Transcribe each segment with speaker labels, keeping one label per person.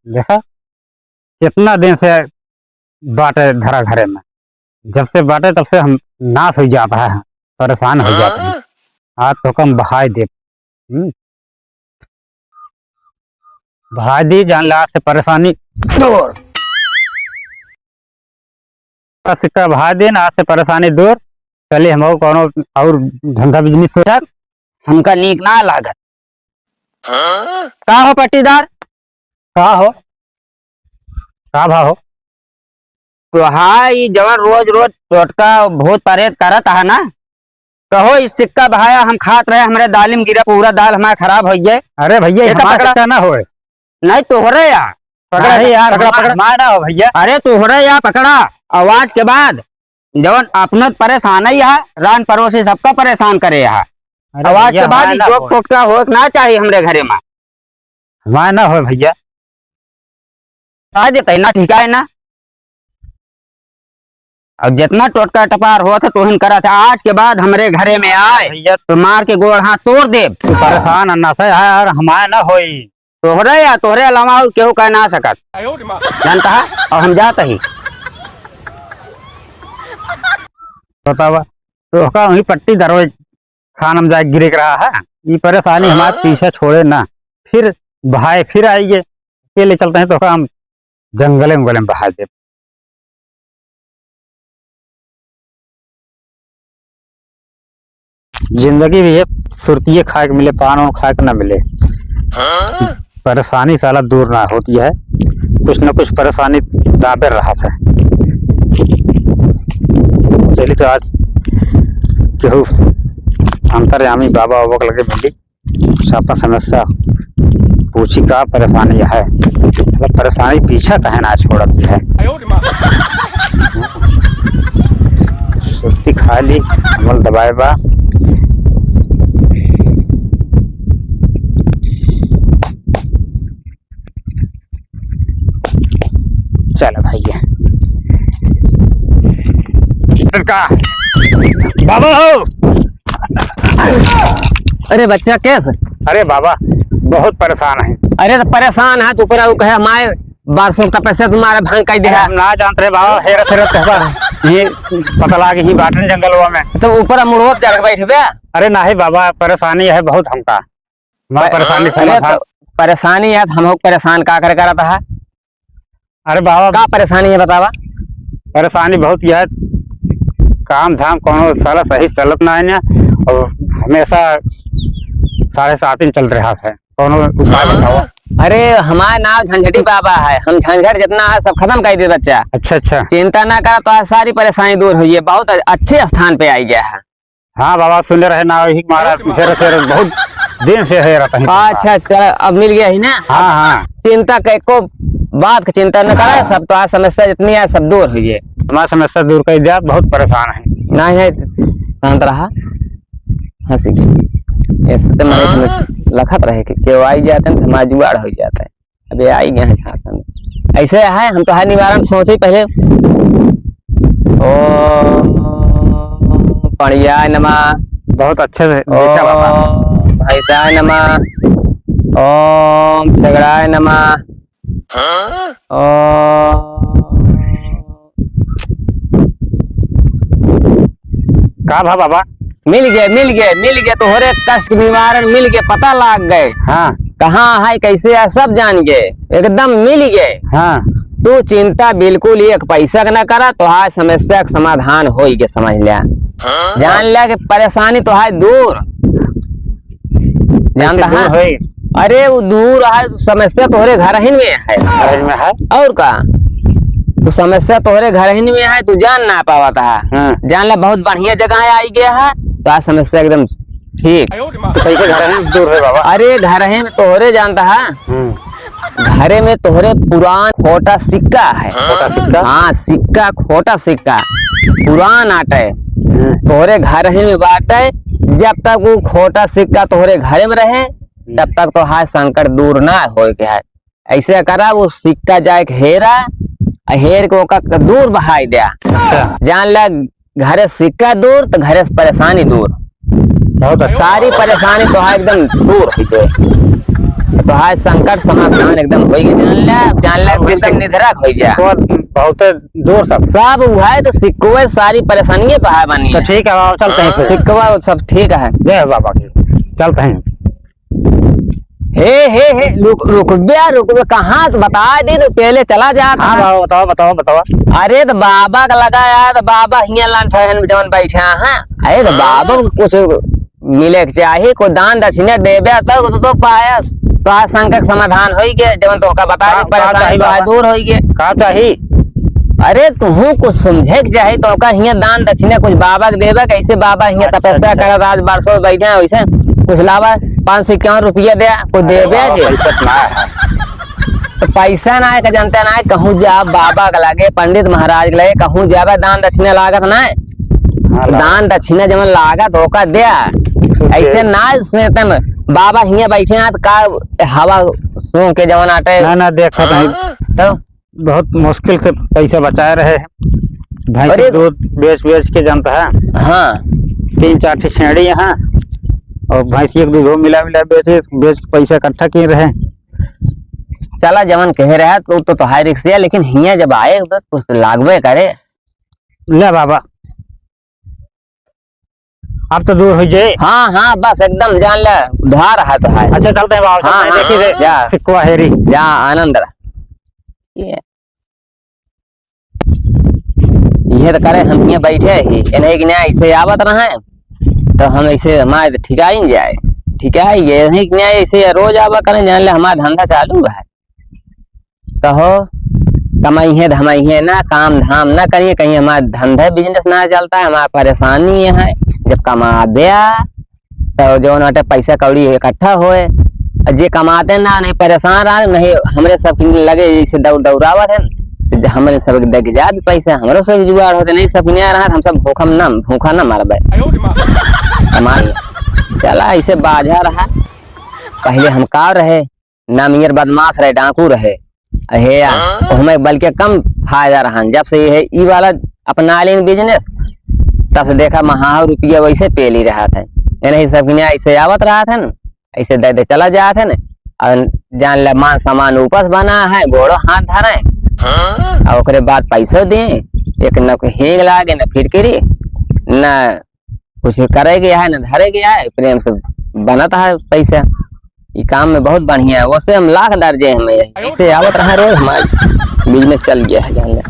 Speaker 1: देखा कितना दिन से बाटे धरा घरे में। जब से बाटे तब से हम नाश हो जाता है, परेशान हो जाते हैं। आज तो कम बहाई दे, बहाई दी जान ला से परेशानी दूर का सिक्का बहाई दे ना, आज से परेशानी दूर। चलिए हम कोनो और धंधा बिजनेस सोचा
Speaker 2: हमका नीक ना लागत। का हो पट्टीदार,
Speaker 1: का हो का भाव हो?
Speaker 2: तो हाँ ये जवन रोज रोज टोटका भूत परेत करत है ना, कहो इस सिक्का बहाया हम खात रहे, हमारे दालिम गिरा, पूरा दाल हमारा खराब हो गए।
Speaker 1: अरे भैया
Speaker 2: ये तो
Speaker 1: हमारा
Speaker 2: पकड़ा
Speaker 1: सिक्का ना होए।
Speaker 2: नहीं तो हो रहे यार, पकड़ा
Speaker 1: नहीं यार,
Speaker 2: पकड़ा पकड़ा।
Speaker 1: मार ना हो भैया।
Speaker 2: अरे तो हो रहे यार, पकड़ा। आवाज के बाद जवन अपना परेशान ही है, रान पड़ोसी सबका परेशान करे है।
Speaker 1: अरे
Speaker 2: आवाज
Speaker 1: भैया,
Speaker 2: के बाद
Speaker 1: हमारा ना
Speaker 2: जोक
Speaker 1: होए।
Speaker 2: टोटका हो ना चाहिए हमरे घरे में।
Speaker 1: हमारा ना हो भैया।
Speaker 2: कह देते ना, ठीक है ना। अब जितना टोटका टपार हुआ था तो करा था, आज के बाद हमरे घरे में आए
Speaker 1: भैया
Speaker 2: तो मार के गोड़ हाथ तोड़ दे।
Speaker 1: तू परेशान अन्ना से है यार, हमारा ना होई।
Speaker 2: तोहरे या तोहरे अलावा और केहू कह ना सकत, जानता है। और हम जाते ही
Speaker 1: बतावा तो का वही पट्टी दरवाज खान हम जाए गिरे रहा है। ये परेशानी हमारे पीछे छोड़े ना, फिर भाई फिर आइए के ले चलते हैं तो का हम जंगले में बहा दे। जिंदगी भी है, सुरतिये खाए के मिले, पान और खाए के ना मिले। परेशानी साला दूर ना होती है, कुछ न कुछ परेशानी दाबे रहा से। चलिए तो आज केहू अंतर्यामी बाबा वाबा के लगे मिली, सापा समस्या पूछी का परेशानी है। मतलब परेशानी पीछा कहे ना छोड़ती है। सुरती खा ली, अमल दबाए बा। चलो भैया का बाबा हो।
Speaker 3: अरे बच्चा कैसे?
Speaker 1: अरे बाबा बहुत परेशान है।
Speaker 3: अरे तो परेशान है तो ऊपर कहे हमारे बारसों का पैसा तुम्हारे भांग कर दे।
Speaker 1: हम ना जानते रहे बाबा, हेरा फेरा कहबा ये पता लागे ही बाटन जंगलवा में।
Speaker 3: तो ऊपर मुड़ोत चढ़ बैठ बे।
Speaker 1: अरे नहीं बाबा, परेशानी है बहुत हमका। परेशानी
Speaker 3: अरे तो परेशानी है तो हम परेशान का कर करता है।
Speaker 1: अरे बाबा
Speaker 3: का परेशानी है बतावा।
Speaker 1: परेशानी बहुत यह काम धाम कोनो साला सही चलत ना है ना, और हमेशा 7.5 चल रहा है। कोनो उपाय बताओ।
Speaker 3: अरे हमारा नाम झंझटी बाबा है, हम झंझट जितना है सब खत्म कर दे बच्चा।
Speaker 1: अच्छा अच्छा।
Speaker 3: चिंता ना कर, तो सारी परेशानी दूर हुई है, बहुत अच्छे स्थान पे आई गया है।
Speaker 1: हाँ बाबा सुन रहे ना, वही मारा फेर फेर बहुत दिन से है रहता है।
Speaker 3: अच्छा अच्छा, अब मिल गया ही ना।
Speaker 1: हाँ हाँ,
Speaker 3: चिंता को बात का चिंता न करे, सब तो आज समस्या जितनी है सब दूर हुई है।
Speaker 1: हमारी समस्या दूर कर दिया, बहुत परेशान है।
Speaker 3: नहीं है शांत रहा, हंसी ऐसे तो मैंने लखत रहे कि क्यों आई जाते हैं तो हमारा जुगाड़ हो जाता है। अबे आई गया है झारखंड, ऐसे है हम तो है निवारण सोचे पहले। ओ पणिया नमः,
Speaker 1: बहुत अच्छे से देखा बाबा।
Speaker 3: भैसाय नमः, ओम झगड़ाय नमः,
Speaker 1: का भा बाबा?
Speaker 3: मिल गए तो होरे कष्ट निवारण मिल गए, पता लग गए।
Speaker 1: हाँ
Speaker 3: कहाँ है कैसे है सब जान गए, एकदम मिल गए।
Speaker 1: हाँ,
Speaker 3: तू चिंता बिल्कुल एक पैसा का न करा, तो हाय समस्या का समाधान हो गए, समझ लिया। जान लिया कि परेशानी तो है दूर, जानता है। अरे वो दूर है, समस्या तोहरे घर ही में है।
Speaker 1: में है
Speaker 3: और का तो समस्या तोहरे घर ही में है, तू जान ना पावता है।
Speaker 1: हाँ।
Speaker 3: जान ले बहुत बढ़िया जगह आई गया है, तो आज समस्या एकदम ठीक।
Speaker 1: तो कैसे घर है दूर है बाबा?
Speaker 3: अरे घर में तोहरे जानता है, घरे में तोहरे पुरान खोटा सिक्का है।
Speaker 1: खोटा सिक्का?
Speaker 3: हाँ सिक्का, खोटा सिक्का पुरान आटे तोहरे घर ही में बाटे। जब तक वो खोटा सिक्का तोहरे घर में रहे तब तक तो हाय संकट दूर ना हो के है। ऐसे करा वो सिक्का जाए हेरा, हेर को दूर बहाई दिया। जान ल घरे सिक्का दूर तो घरे से परेशानी दूर।
Speaker 1: बहुत अच्छा।
Speaker 3: सारी परेशानी तो है एकदम दूर हो गए। तो हाय संकट समाधान एकदम हो गई, जान ले एकदम निधरक हो जा।
Speaker 1: तो बहुत दूर सब।
Speaker 3: सब है तो सिक्कोए सारी परेशानी पे है बनी
Speaker 1: तो
Speaker 3: है।
Speaker 1: ठीक है बाबा, चलते हैं फिर।
Speaker 3: सिक्कोआ सब ठीक है।
Speaker 1: जय बाबा की, चलते हैं।
Speaker 3: हे रुक बे कहाँ तो बता दे तो पहले चला जा।
Speaker 1: हाँ बाबा, बताओ बताओ बताओ।
Speaker 3: अरे तो बाबा का लगा यार, तो बाबा हियां लान जवन बैठे हैं। अरे तो बाबा को कुछ मिले के चाहिए, कोई दान दक्षिणा देवे तो पाया तो आज संकट समाधान हो गए, जवन तो का बता दे परेशानी तो आज दूर हो गए।
Speaker 1: का चाहिए?
Speaker 3: अरे तुहू कुछ समझे के चाहे तो का हियां दान दक्षिणा कुछ बाबा के देवे, कैसे बाबा हियां तपस्या करत आज बरसों बैठे हैं, वैसे कुछ लावा 551 रुपया दे कुछ देवे के। तो पैसा ना है का जानते ना है, कहूँ जा बाबा के लगे पंडित महाराज के लगे कहूँ जावे दान दक्षिणा लागत ना है। दान दक्षिणा जब लागत होका दे, ऐसे ना सुनते में बाबा हियां बैठे हैं तो का हवा सो के जवन आटे
Speaker 1: ना देखा नहीं,
Speaker 3: तो
Speaker 1: बहुत मुश्किल से पैसे बचाए रहे हैं। भैंस
Speaker 3: अरे
Speaker 1: दूध बेच के जानता है।
Speaker 3: हाँ
Speaker 1: 3-4 छेड़ी यहाँ और भैंसी दूध मिला बेच के पैसा इकट्ठा किए रहे।
Speaker 3: चला जवन कह रहा है तो हाई रिक्स है, लेकिन हियां जब आए तो कुछ लागबे करे।
Speaker 1: ले बाबा, अब तो दूर हो जाए।
Speaker 3: हाँ बस एकदम जान ले उधार है तो है।
Speaker 1: अच्छा चलते हैं बाबा,
Speaker 3: हाँ,
Speaker 1: देखिए
Speaker 3: हाँ, जा।
Speaker 1: सिक्का हेरी।
Speaker 3: जा आनंद ये तो करे, हम यहाँ बैठे ही इन्हें कि नहीं ऐसे आवत रहे तो हम ऐसे हमारे ठिकाई जाए, ठिकाई यही कि नहीं ऐसे रोज आवा करें, जान ले हमारा धंधा चालू है। कहो कमाई है धमाई है ना, काम धाम ना करिए, कहीं हमारा धंधा बिजनेस ना चलता है, हमारा परेशानी ये है। जब कमा दिया तो जो नाटे पैसा कौड़ी इकट्ठा होए, जे कमाते ना नहीं परेशान रहा नहीं, हमरे सब लगे जैसे दौड़ावत है, हमारे सब दग जात पैसा हमरो से जुगाड़ होते नहीं, सब नहीं रहा हम सब भूखा ना मारबे हमारी। चला ऐसे बाजा रहा, पहले हम का रहे नामियर बदमाश रहे, डाकू रहे हे हमें बल्कि कम फायदा रहा। जब से ये ई वाला अपना लेन बिजनेस तब से देखा महा रुपया वैसे पेल ही रहा था, नहीं सब ऐसे आवत रहा था ना, ऐसे दे दे चला जाते है ना। और जान ले मान सामान ऊपर बना है, घोड़ो हाथ धरे और ओकरे बाद पैसा दे, एक न हेंग लागे न फिटकरी न कुछ करे गया है न धरे गया है, प्रेम से बनता है पैसा। ये काम में बहुत बढ़िया है, वैसे हम लाख दर्जे हमें ऐसे आवत रहा रोज, हमारा बिजनेस चल गया है। जान ले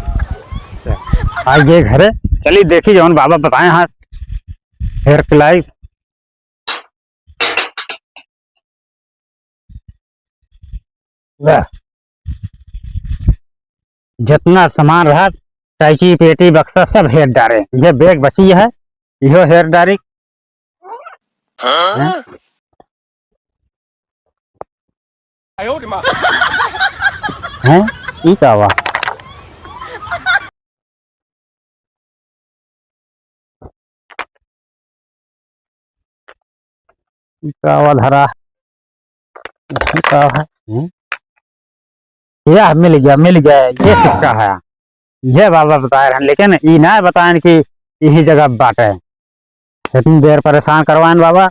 Speaker 1: आज ये घरे चलिए देखी जौन बाबा बताए हाँ हेयर पिलाई। बस जितना सामान रहा कैची पेटी बक्सा सब हेयर डारे, ये बैग बची है यो हेयर डारी। हैं ई का हुआ? का हुआ धरा का है? यह मिल गया ये सिक्का है, ये बाबा बता रहे हैं, लेकिन ये ना बताएं कि यही जगह बाटे। इतनी देर परेशान करवाएं बाबा,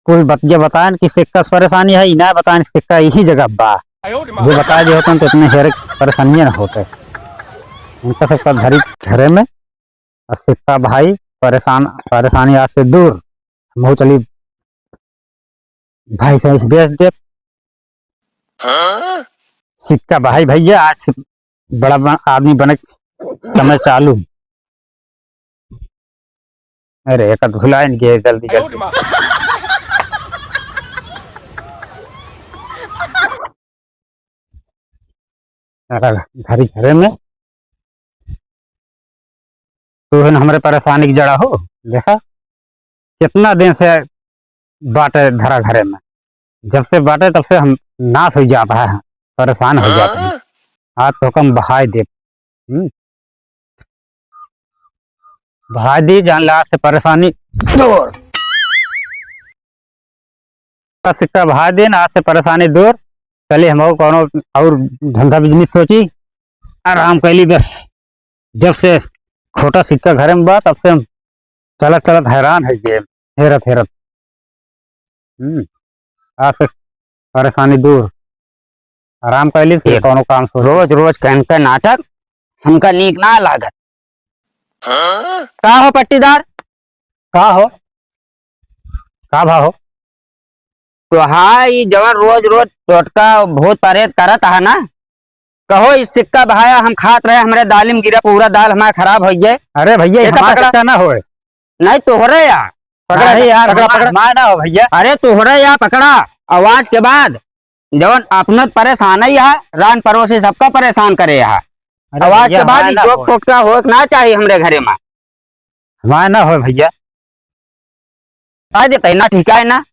Speaker 1: कुल बतिया बताएं कि सिक्का से परेशानी है, ना बताएं सिक्का यही जगह बा। ये बता दिए होते तो इतने हेर परेशानी न होते। उनका सबका धरी घरे में और सिक्का भाई परेशानी आज से दूर। हम चली भाई से बेच दे सिक्का भाई भैया, आज से बड़ा आदमी बने समय चालू। अरे एक भुलाए नहीं गए जल्दी घरी घरे में तो हमारे परेशानी की जड़ा हो। देखा कितना दिन से बाटे धरा घरे में, जब से बाटे तब से हम नाश हो जाता है, परेशान हो जाते हैं। आज तो कम बहाई दे बहाई दी, जान ला से परेशानी दूर। सिक्का बहाई दे आज से परेशानी दूर। चलिए हम कौन और धंधा बिजनेस सोची आराम कैली। बस जब से खोटा सिक्का घर में बा तब से हम चलत हैरान है ये हेरत आज से परेशानी दूर। आराम कर ली फिर
Speaker 2: एक-
Speaker 1: कोनो काम सो
Speaker 2: रोज रोज का नाटक हमका नीक ना लागत। का हो पट्टीदार,
Speaker 1: का हो का भाव हो
Speaker 2: तो हाँ ये जवन रोज रोज टोटका भूत प्रेत करत है ना, कहो इस सिक्का भाया हम खात रहे, हमरे दालिम गिरा, पूरा दाल हमारा खराब हो गए।
Speaker 1: अरे भैया
Speaker 2: ये तो
Speaker 1: हमारा
Speaker 2: पकड़ा।
Speaker 1: सिक्का ना होए
Speaker 2: नहीं तोहरे या पकड़ा
Speaker 1: नहीं यार
Speaker 2: पकड़ा पकड़ा।
Speaker 1: हमारा ना हो भैया
Speaker 2: अरे तोहरे या पकड़ा। आवाज के बाद जवन अपना परेशान ही है, रान पड़ोसी सबका परेशान करे है।
Speaker 1: अरे
Speaker 2: आवाज
Speaker 1: भैया,
Speaker 2: के बाद
Speaker 1: हमारा ना
Speaker 2: जोक
Speaker 1: होए।
Speaker 2: टोटका हो ना चाहिए हमरे घरे में।
Speaker 1: हमारा ना हो भैया
Speaker 2: आ देते ना ठीक है ना।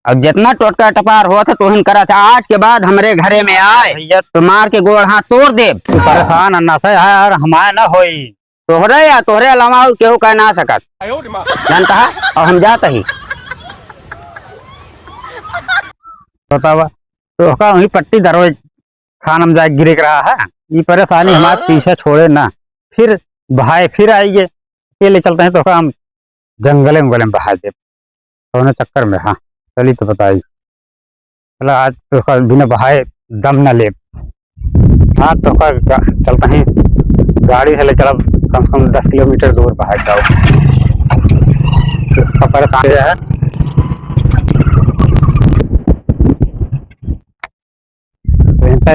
Speaker 2: अब जितना टोटका टपार हुआ था तो करा था, आज के बाद हमरे घरे में आए
Speaker 1: भैया
Speaker 2: तो मार के गोड़ हाथ तोड़ दे।
Speaker 1: तू परेशान अन्ना से है यार हमारा ना होई
Speaker 2: तोहरे या तोहरे अलावा और केहू कह ना सकत, जानता है। और हम जाते ही
Speaker 1: बतावा तो का वही पट्टी दरोज खानम जाए गिरे रहा है। ये परेशानी हमारे पीछे छोड़े ना, फिर भाई फिर आइए अकेले चलते हैं तो का हम जंगले में बहा दे सोने चक्कर में। हाँ चली तो बताइए चला आज तो का बिना बहाए दम न ले। हाँ तो का चलते हैं गाड़ी से ले चला कम से कम 10 किलोमीटर दूर बहा जाओ। तो परेशानी है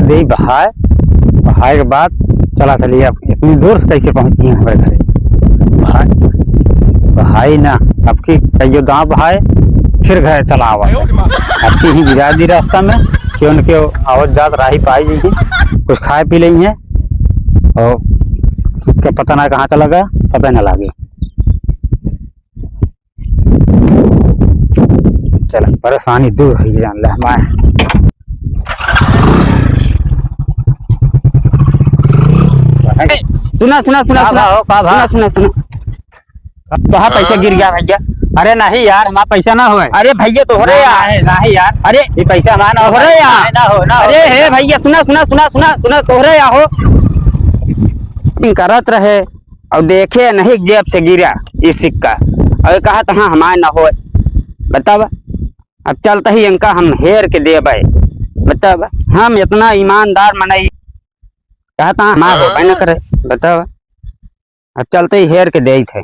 Speaker 1: दे बहाए बहाए के बाद चला चलिए। अब इतनी दूर से कैसे पहुंची है हमारे घरे बहाए बहाई ना अब की कहियो गाँव बहाए फिर घर चला आवा आपकी ही गिरा दी रास्ता में क्यों न क्यों आवत जात राही पाई जाएगी, कुछ खाए पी लेंगे और क्या पता ना कहाँ चला गया, पता ना लगे। चल परेशानी दूर हो जान ले हमारे।
Speaker 2: सुना सुना सुना सुना
Speaker 1: हो का
Speaker 2: सुना सुना सुना। कहाँ पैसा गिर गया भैया?
Speaker 1: अरे नहीं यार हमारा पैसा ना होए।
Speaker 2: अरे भैया तोहरे या
Speaker 1: नहीं यार
Speaker 2: अरे
Speaker 1: ये पैसा हमारा ना हो
Speaker 2: तोहरे या
Speaker 1: ना हो ना हो।
Speaker 2: अरे हे भैया सुना सुना सुना सुना सुना तोहरे या हो करत रहे और देखे नहीं जेब से गिरा ये सिक्का और कहा था हाँ हमारे ना हो। बतावा अब चलते ही इनका हम हेर के दे भाई। बतावा हम इतना ईमानदार मनाई कहा था हमारा हो न करे। बतावा अब चलते ही हेर के दे थे।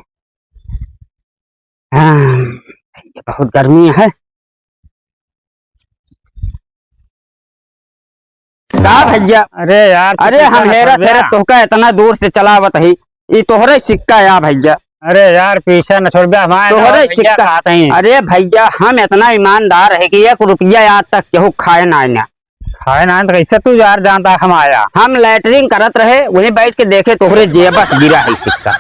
Speaker 2: हाँ बहुत गर्मी है का भैया।
Speaker 1: अरे यार
Speaker 2: अरे हम हेरा फेरा तोहका इतना दूर से चलावत ही ये तोहरे सिक्का या भैया।
Speaker 1: अरे यार पीछे न छोड़ दिया हमारे
Speaker 2: तोहरे
Speaker 1: भैया
Speaker 2: सिक्का
Speaker 1: खाते हैं।
Speaker 2: अरे भैया हम इतना ईमानदार है कि 1 रुपया आज तक केहू खाए ना आना।
Speaker 1: खाए ना तो कैसे तू यार जानता है हमारा।
Speaker 2: हम लैटरिन करत रहे वहीं बैठ के देखे तोहरे जेबस गिरा है सिक्का।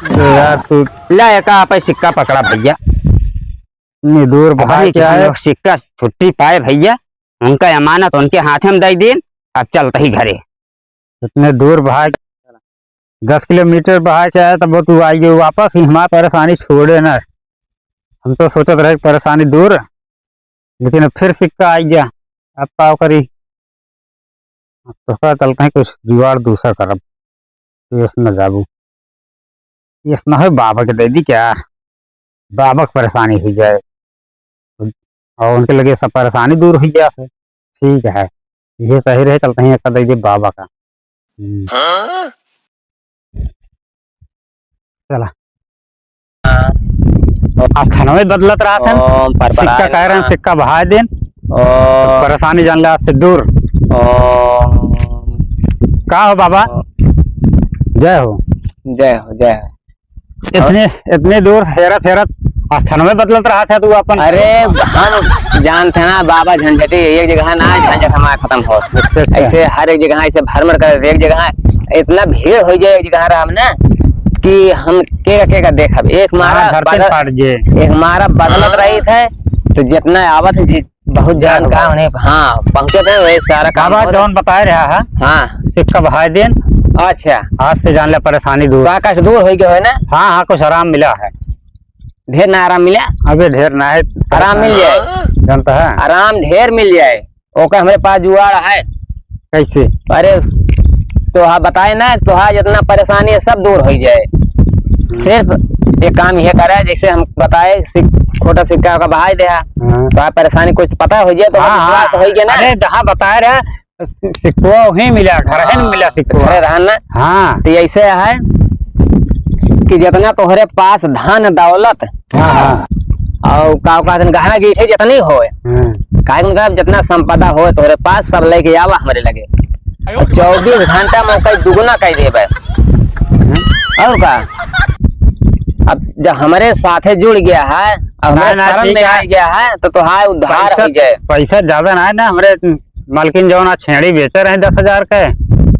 Speaker 1: तो यार तू
Speaker 2: ला एका आप सिक्का पकड़ा भैया।
Speaker 1: इतनी दूर बाहर
Speaker 2: भाई
Speaker 1: क्या है।
Speaker 2: सिक्का छुट्टी पाए भैया, उनका अमानत उनके हाथ में दे दिन। अब चलते ही घरे।
Speaker 1: इतने दूर बाहर 10 किलोमीटर बाहर के आया तब वो तू आई वापस ही हमारी परेशानी छोड़े ना। हम तो सोचते रहे परेशानी दूर लेकिन अब फिर सिक्का आई गया। अब पाव करी अब तो पता चलते हैं कुछ जुगाड़ दूसरा करब इसमें जाबू इसमें है बाबा के दे दी क्या बाबा की परेशानी हो जाए और उनके लगे सब परेशानी दूर हो गया से ठीक है ये सही रहे। चलते हैं एक दे दे बाबा का। चला आज थाना में बदलत रहा था सिक्का कह रहे हैं सिक्का बहा देन परेशानी जान ले आज से दूर। का हो बाबा जय हो
Speaker 3: जय हो जय हो।
Speaker 1: इतने इतने दूर हेरत हेरत आस्थानों में बदलत रहा था तू अपन।
Speaker 3: अरे हम जानते हैं ना बाबा झंझटी एक जगह ना झंझट हमारा खत्म हो ऐसे हर एक जगह ऐसे भरमर कर एक जगह इतना भीड़ हो जाए एक जगह हम ना कि हम के देखब एक मारा बदलत रही थे तो जितना आवत है बहुत जान का उन्हें हाँ पहुंचे थे वही सारा काम
Speaker 1: जौन बता रहा है।
Speaker 3: हाँ
Speaker 1: सिक्का बहा देन।
Speaker 3: अच्छा
Speaker 1: आज से जान ले परेशानी दूर
Speaker 3: आकाश दूर हो गया है ना।
Speaker 1: हाँ हाँ कुछ आराम मिला है।
Speaker 3: ढेर ना आराम मिला
Speaker 1: अभी ढेर ना है
Speaker 3: आराम मिल जाए
Speaker 1: जानता है
Speaker 3: आराम ढेर मिल जाए। ओके हमारे पास जुआड़ है
Speaker 1: कैसे।
Speaker 3: अरे तो हाँ बताए ना तो हाँ जितना परेशानी है सब दूर हो जाए। सिर्फ एक काम ये करे जैसे हम बताए खोटा सिक्का का बहाई दे तो आप परेशानी कुछ पता हो जाए तो विश्वास तो हो गया ना।
Speaker 1: अरे जहाँ बताए रहे सिक्का वही मिला, घर है न मिला सिक्का।
Speaker 3: घरे रहना
Speaker 1: हाँ
Speaker 3: तो ऐसे है कि जितना तोहरे पास धन दौलत
Speaker 1: हाँ
Speaker 3: और का गहना गीठे जितनी हो मतलब जितना संपदा हो तोहरे पास सब लेके आवा हमारे लगे 24 घंटा मौका दुगुना कर देवे। और का अब जब हमारे साथे जुड़ गया है अब हमारे शरण में आ गया है तो तुहार उद्धार हो जाए।
Speaker 1: पैसा ज्यादा ना है ना, हमारे मालकिन जो ना छेड़ी बेचे रहे 10,000 के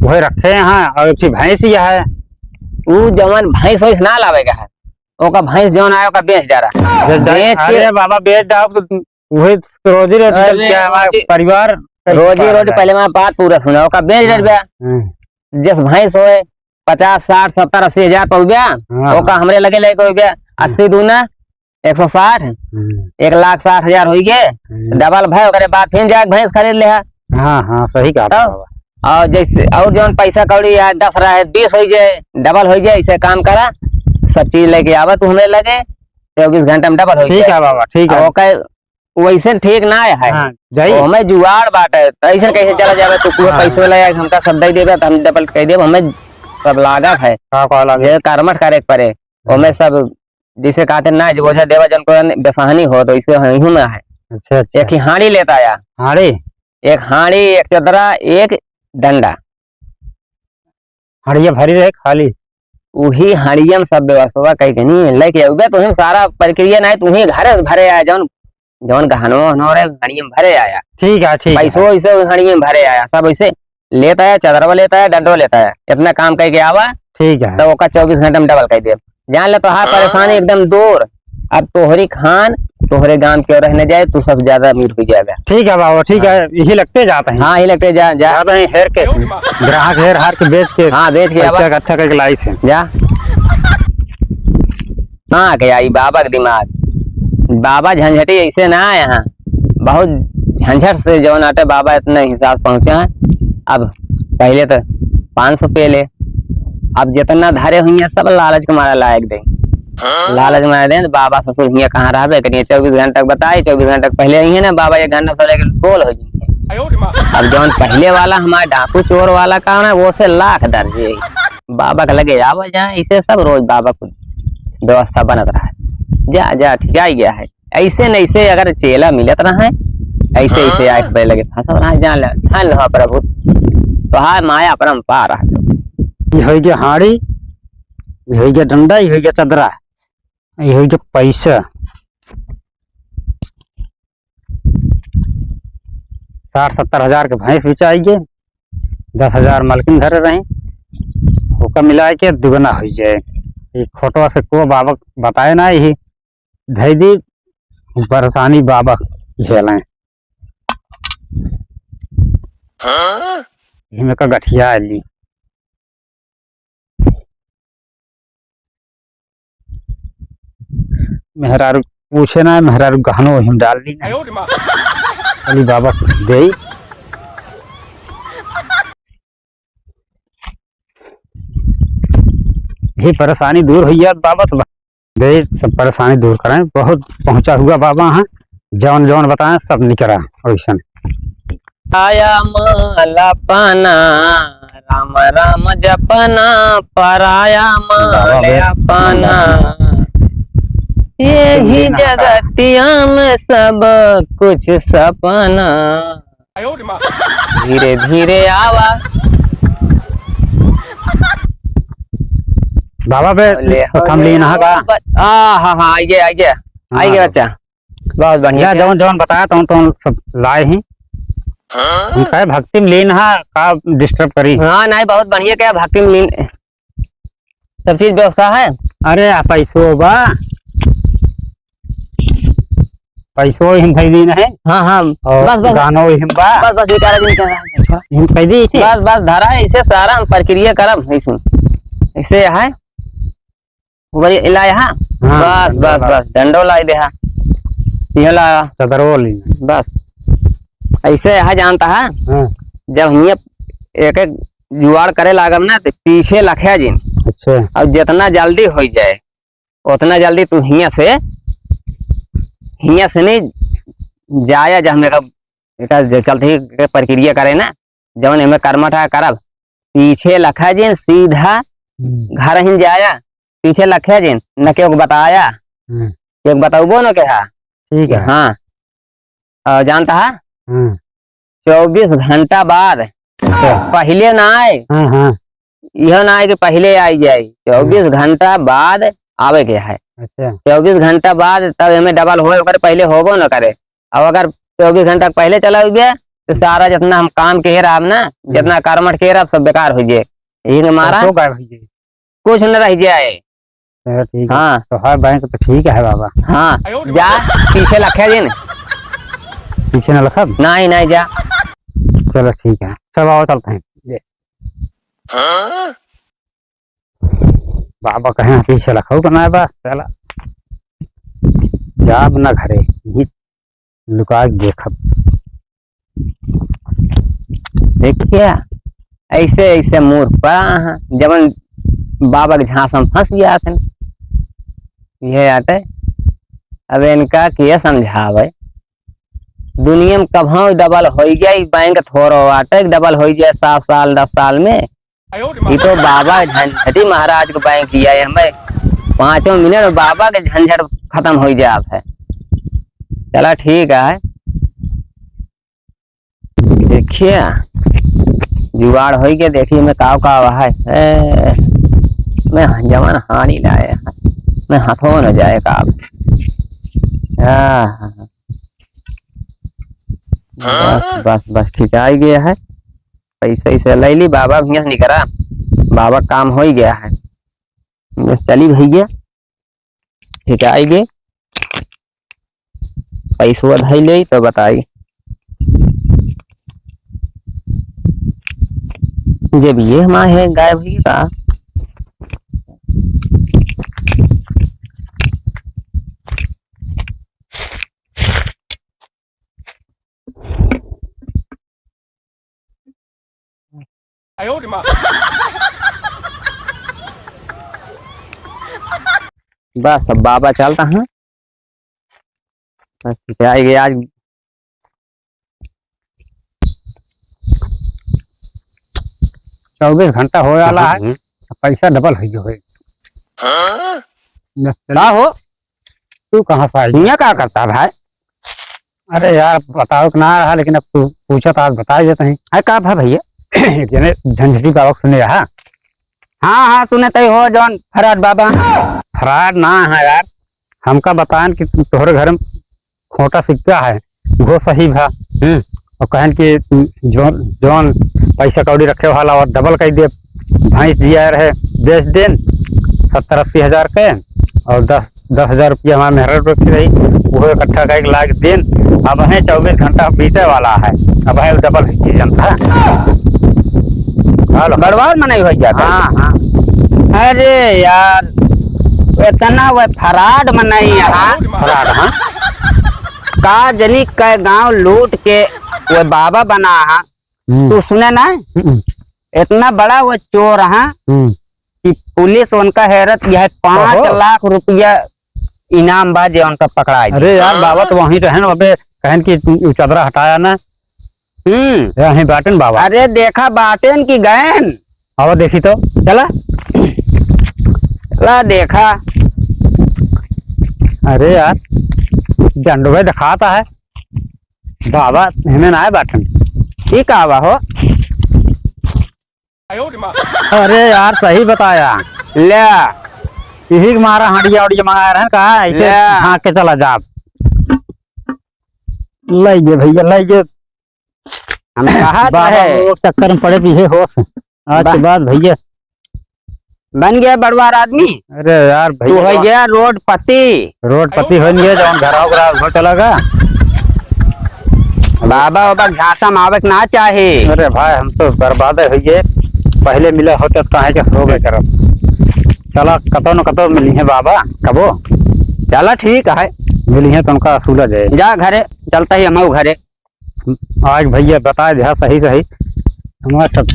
Speaker 1: वही रखे यहाँ, और एक भैंस ही है
Speaker 3: वो जवन भैंस वैस ना लावेगा है ओका भैंस जवन आया ओका बेच डाला बेच के
Speaker 1: बाबा बेच डाल तो वही रोजी रोटी क्या हमारा परिवार
Speaker 3: रोजी रोटी। पहले मैं बात पूरा सुना ओका बेच डाल जिस भैंस होए 50 60 70 80 हजार पहुंचा ओका हमरे लगे लेके हो गया 80 दूना 160 1,60,000 हो गए डबल भाई ओकरे बाद फिर जाके भैंस खरीद ले।
Speaker 1: हाँ हाँ सही कहा।
Speaker 3: और जैसे और जो पैसा कौड़ी है 10 रहे 20 हो जाए डबल हो जाए ऐसे काम करा सब चीज लेके आवा तू हमें लगे 24 घंटा में डबल हो जाए।
Speaker 1: ठीक है बाबा ठीक है।
Speaker 3: ओके वैसे ठीक ना है हमें जुगाड़ बात है ऐसे कैसे चला जावे तू पूरे पैसे ले हमका सब दे देगा तो हम डबल कह देब हमें सब लागत है कर्मठ करे पड़े हमें सब जिसे कहते ना जो बोझा देवा जन को बेसहानी हो तो इसे ही में है।
Speaker 1: अच्छा
Speaker 3: एक ही हाड़ी लेता है एक हाड़ी एक चदरा एक डंडा
Speaker 1: हड़िया भरी रहे खाली
Speaker 3: वही हड़िया में सब व्यवस्था कहीं नहीं लेके उगे तो हम सारा प्रक्रिया नहीं तू ही घर भरे आया जौन जौन गहनो हड़िया में भरे आया।
Speaker 1: ठीक है ठीक
Speaker 3: पैसों वैसे हड़िया में भरे आया सब वैसे लेता है चदरवा लेता है डंडो लेता है इतना काम करके आवा।
Speaker 1: ठीक है
Speaker 3: तो 24 घंटा में डबल कर दे जान ले तो हाँ परेशानी एकदम दूर। अब तोहरी खान तोहरे गांव के रहने जाए तू सब ज्यादा अमीर हो जाएगा।
Speaker 1: ठीक है बाबा ठीक है यही लगते जाते हैं।
Speaker 3: हाँ यही लगते जा
Speaker 1: हेर के ग्राहक हेर हार के बेच के
Speaker 3: हाँ बेच के
Speaker 1: इकट्ठा करके लाई से
Speaker 3: जा हाँ के आई बाबा का दिमाग बाबा झंझटी ऐसे ना है यहाँ बहुत झंझट से जौन आटे बाबा इतने हिसाब पहुंचे हैं। अब पहले तो 500 पे ले अब जितना धारे हुई है सब लालच के मारा लायक दे लालच मारा दे बाबा ससुर हियाँ कहाँ रह करिए 24 घंटा बताए 24 घंटा पहले ही है ना बाबा 1 घंटा से बोल हो जाए। अब जौन पहले वाला हमारा डाकू चोर वाला काम है वो से लाख दर्जे बाबा का लगे आवा जाए इसे सब रोज बाबा को व्यवस्था बनत रहा है जा जा ठीक आ गया है। ऐसे न ऐसे अगर चेला मिलत रहा है ऐसे ऐसे आए पे लगे फसल रहा जान लो प्रभु तो हाँ माया परम्पार
Speaker 1: ये हो गया हाड़ी ये हो गया डंडा ये हो गया चदरा ये हो गया पैसा 60-70 हजार के भैंस बिचाइए 10,000 मालकिन धरे रही होकर मिला के दुगना हो जाए। ये खोटवा से को बाबा बताए ना यही धैदी परेशानी बाबा झेलें में का गठिया ली मेहरारू पूछे ना मेहरारू गहनो हिम डाल ली ना अली बाबा दे ये परेशानी दूर हुई है बाबा तो दे सब परेशानी दूर कराएं बहुत पहुंचा हुआ बाबा हाँ जौन जौन बताएं सब निकरा वैसा
Speaker 3: आया माला पाना राम राम जपना पराया माला पाना यही जगतिया में सब कुछ सपना धीरे धीरे आवा
Speaker 1: बाबा पे थम लीन का
Speaker 3: हाँ हाँ आई गया बच्चा बहुत बढ़िया
Speaker 1: जौन जौन बताया तो सब लाए ही क्या भक्ति में लीन का डिस्टर्ब करी
Speaker 3: हाँ नहीं बहुत बढ़िया क्या भक्ति में लीन सब चीज व्यवस्था है।
Speaker 1: अरे पैसो बा पैसो हिम लीन है
Speaker 3: हाँ हाँ
Speaker 1: बस बस गानो हिम बा
Speaker 3: बस बस
Speaker 1: हिम कैदी
Speaker 3: बस बस धारा इसे सारा हम प्रक्रिया करब ऐसे है ला यहाँ बस बस बस डंडो ला दे ये ला
Speaker 1: चदरो ली
Speaker 3: बस ऐसे है जानता है जब हम एक एक जुआड़ करे लागम ना तो पीछे लखे जिन
Speaker 1: अच्छा
Speaker 3: और जितना जल्दी हो जाए उतना जल्दी तू हिया से नहीं जाया जा मेरा बेटा चलते ही के प्रक्रिया करे ना जवन हमें कर्मठ है करब पीछे लखा जिन सीधा घर ही जाया पीछे लखे जिन न के बताया के बताऊबो न के हा
Speaker 1: ठीक है।
Speaker 3: हाँ और जानता है
Speaker 1: हाँ
Speaker 3: 24 घंटा बाद पहले ना आए
Speaker 1: हाँ हाँ
Speaker 3: यह ना आए कि पहले आई जाए 24 घंटा बाद आवे के है।
Speaker 1: अच्छा
Speaker 3: 24 घंटा बाद तब हमें डबल हो पहले होबो न करे। अब अगर 24 घंटा पहले चला हुआ तो सारा जितना हम काम के रहा ना जितना कर्मठ के रहा सब बेकार हो जाए यही मारा
Speaker 1: तो गायब हो जाए।
Speaker 3: कुछ न रह जाए।
Speaker 1: चलो ठीक है।
Speaker 3: हाँ
Speaker 1: तो हर बैंक तो ठीक है बाबा।
Speaker 3: हाँ जा पीछे लखे दिन
Speaker 1: पीछे न रखा।
Speaker 3: नहीं नहीं जा
Speaker 1: चलो ठीक है सब आओ चलते हैं। ये। बाबा कहे पीछे रखो करना है बस चला जाब न घरे ही लुका के देखब।
Speaker 3: देखिए ऐसे ऐसे मूर्ख पड़ा है जब बाबा के झांस में फंस गया था ये आते। अब इनका क्या समझावे दुनिया में कभी डबल हो गया बैंक थोड़ा आटे डबल हो गया 7 साल 10 साल में। ये तो बाबा झंझटी महाराज को बैंक किया है हमें 5 मिनट में बाबा के झंझट खत्म हो जाता है। चला ठीक है देखिए जुगाड़ हो गया देखिए मैं काव है मैं जवान हानि लाए मैं हाथों न जाए काव। बस बस बस ठीक आ गया है पैसे ऐसे ले ली बाबा भैया निकरा बाबा काम हो ही गया है बस चली भैया ठीक आ गए पैसो धई ले तो बताई जब ये हमारे है गाय भैया का बस अब बाबा चलता है बस आएंगे आज
Speaker 1: 24 घंटा हो वाला है पैसा डबल हो गयो है।
Speaker 2: ना हो
Speaker 1: तू कहाँ से आई?
Speaker 2: हिया क्या करता भाई?
Speaker 1: अरे यार बताओ कि ना रहा लेकिन अब तू पूछा तो आज बता देते हैं।
Speaker 2: है का भा भैया?
Speaker 1: एक जने झंझटी बाबा को सुने रहा।
Speaker 2: हाँ हाँ सुने तय हो जौन फराड बाबा।
Speaker 1: फराड ना है यार हमका बताएं कि तोहरे घर में खोटा सिक्का है वो सही भा। और कहन कि जौन पैसा कौड़ी रखे वाला और डबल कर दे भैंस दिया रहे बेच देन 70-80 हजार के और 10,000 रुपया हमारे मेहर रखी रही वो इकट्ठा कर लाख देन। अब है 24 घंटा बीते वाला है अब है डबल जनता
Speaker 2: गड़बड़ में नहीं हो जाता।
Speaker 1: हाँ हाँ
Speaker 2: अरे यार इतना वह फराड में नहीं यहाँ
Speaker 1: फराड। हाँ
Speaker 2: का जनी के गांव लूट के वो बाबा बना है तू सुने ना इतना बड़ा वो चोर है कि पुलिस उनका हैरत यह 5 लाख रुपया इनाम बाजे उनका पकड़ाई।
Speaker 1: अरे यार बाबा तो वहीं रहे ना कहन की चदरा हटाया ना यहीं बाटन बाबा।
Speaker 2: अरे देखा बाटेन की गैन
Speaker 1: अब देखी तो
Speaker 2: चला चला देखा।
Speaker 1: अरे यार डंडो भाई दिखाता है बाबा हमें ना है बाटन
Speaker 2: ठीक आवा हो।
Speaker 1: अरे यार सही बताया
Speaker 2: ले
Speaker 1: इसी के मारा हांडिया उड़िया मंगाया रहे कहा ऐसे हाँक के चला जा लाइए भैया लाइए।
Speaker 2: हम कहा
Speaker 1: है चक्कर में पड़े पीछे होश आज के बाद भैया
Speaker 2: बन गया बड़वार आदमी।
Speaker 1: अरे यार
Speaker 2: तू हो गया रोड पति
Speaker 1: हो गया जौन घर चला गया
Speaker 2: बाबा बाबा घासा मावक ना चाहे।
Speaker 1: अरे भाई हम तो बर्बाद हो गए पहले मिले होते तो कहे हो गए करब। चला कतो न कतो मिली है बाबा कबो
Speaker 2: चला ठीक है
Speaker 1: मिली है तो उनका असूल जाए
Speaker 2: जा घरे चलता ही हम घरे।
Speaker 1: आज भैया बता दिया सही हमारे सब